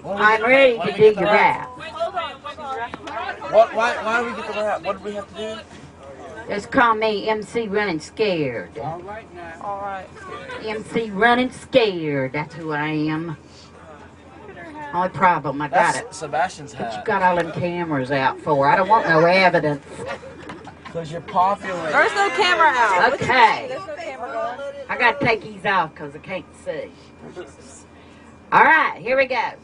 I'm ready to do your rap. Why do we get the rap? What do we have to do? Just call me MC Running Scared. All right. MC Running Scared. That's who I am. Only problem, I got it. That's Sebastian's What you hat. got all them cameras out for? I don't want no evidence. Because you're popular. There's no camera out. Okay. There's no camera going. I got to take these off because I can't see. All right, here we go.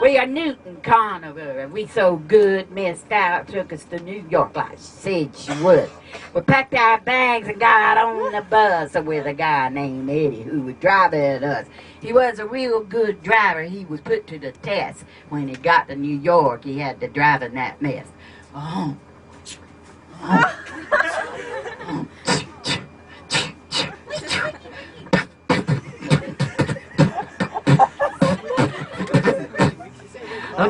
We are Newton Conover, and we so good Miss Stout took us to New York like she said she would. We packed our bags and got on the bus with a guy named Eddie who was driving us. He was a real good driver. He was put to the test. When he got to New York, he had to drive in that mess. Oh.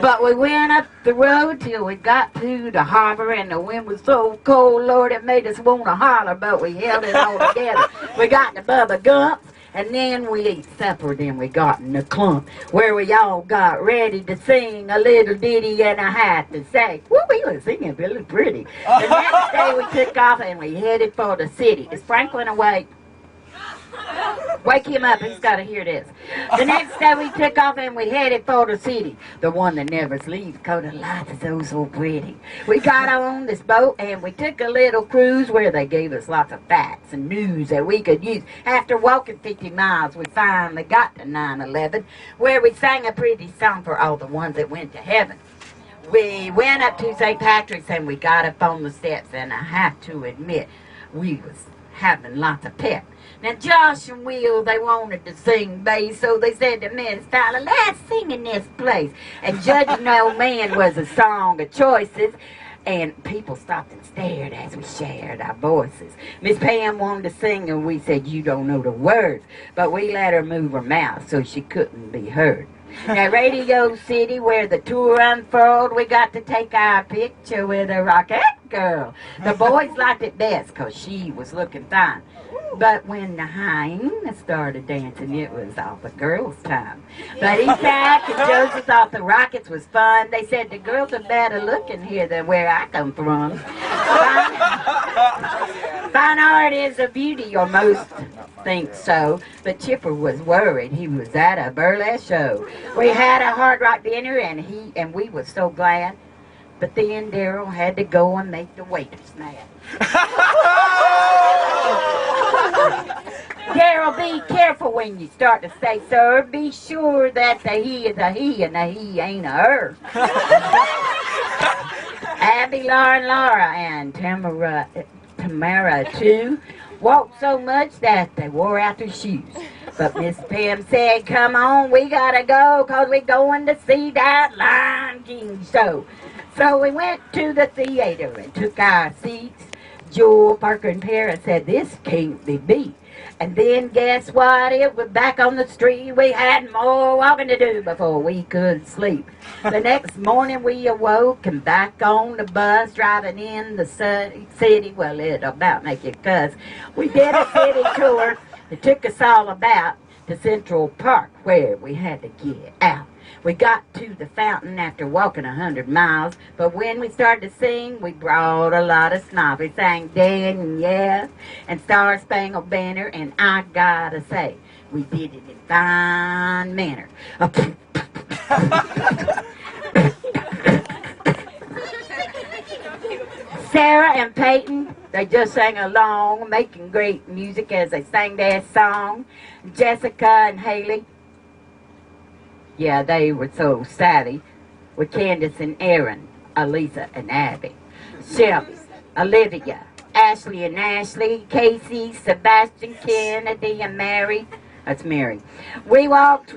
But we went up the road till we got to the harbor, and the wind was so cold, Lord, it made us want to holler, but we held it all together. We got to Bubba Gump's, and then we ate supper, then we got in the clump, where we all got ready to sing a little ditty, and I had to say, well, we were singing really pretty. The next day we took off, and we headed for the city. Is Franklin awake? Wake him up, he's got to hear this. The next day we took off and we headed for the city. The one that never sleeps, cause the life is so pretty. We got on this boat and we took a little cruise where they gave us lots of facts and news that we could use. After walking 50 miles, we finally got to 9/11, where we sang a pretty song for all the ones that went to heaven. We went up to St. Patrick's and we got up on the steps, and I have to admit, we was having lots of pep. Now Josh and Will, they wanted to sing bass, so they said to Miss Tyler, let's sing in this place. And Judging Old Man was a song of choices, and people stopped and stared as we shared our voices. Miss Pam wanted to sing, and we said, you don't know the words, but we let her move her mouth so she couldn't be heard. Now Radio City, where the tour unfurled, we got to take our picture with a rocket girl. The boys liked it best because she was looking fine. But when the hyena started dancing, it was all the girls' time. But Isaac and Joseph thought the rockets was fun. They said the girls are better looking here than where I come from. Fine art is a beauty, or most think so. But Chipper was worried. He was at a burlesque show. We had a hard rock dinner, and we was so glad. But then Daryl had to go and make the waiters mad. Daryl, be careful when you start to say sir. Be sure that the he is a he and the he ain't a her. Abby, Laura, and Tamara too walked so much that they wore out their shoes. But Miss Pam said, come on, we gotta go, cause we going to see that Lion King show. So we went to the theater and took our seats. Joel, Parker, and Parrot said, this can't be beat. And then guess what? It was back on the street. We had more walking to do before we could sleep. The next morning we awoke and back on the bus driving in the city. Well, it'll about make you cuss. We did a city tour. It took us all about to Central Park where we had to get out. We got to the fountain after walking 100 miles, but when we started to sing, we brought a lot of snot. We sang Dan and Yes and Star Spangled Banner, and I gotta say, we did it in fine manner. Sarah and Peyton, they just sang along, making great music as they sang their song. Jessica and Haley, yeah, they were so savvy, with Candace and Aaron, Elisa and Abby. Shelby, Olivia, Ashley and Ashley, Casey, Sebastian, Kennedy, and Mary. That's Mary. We walked.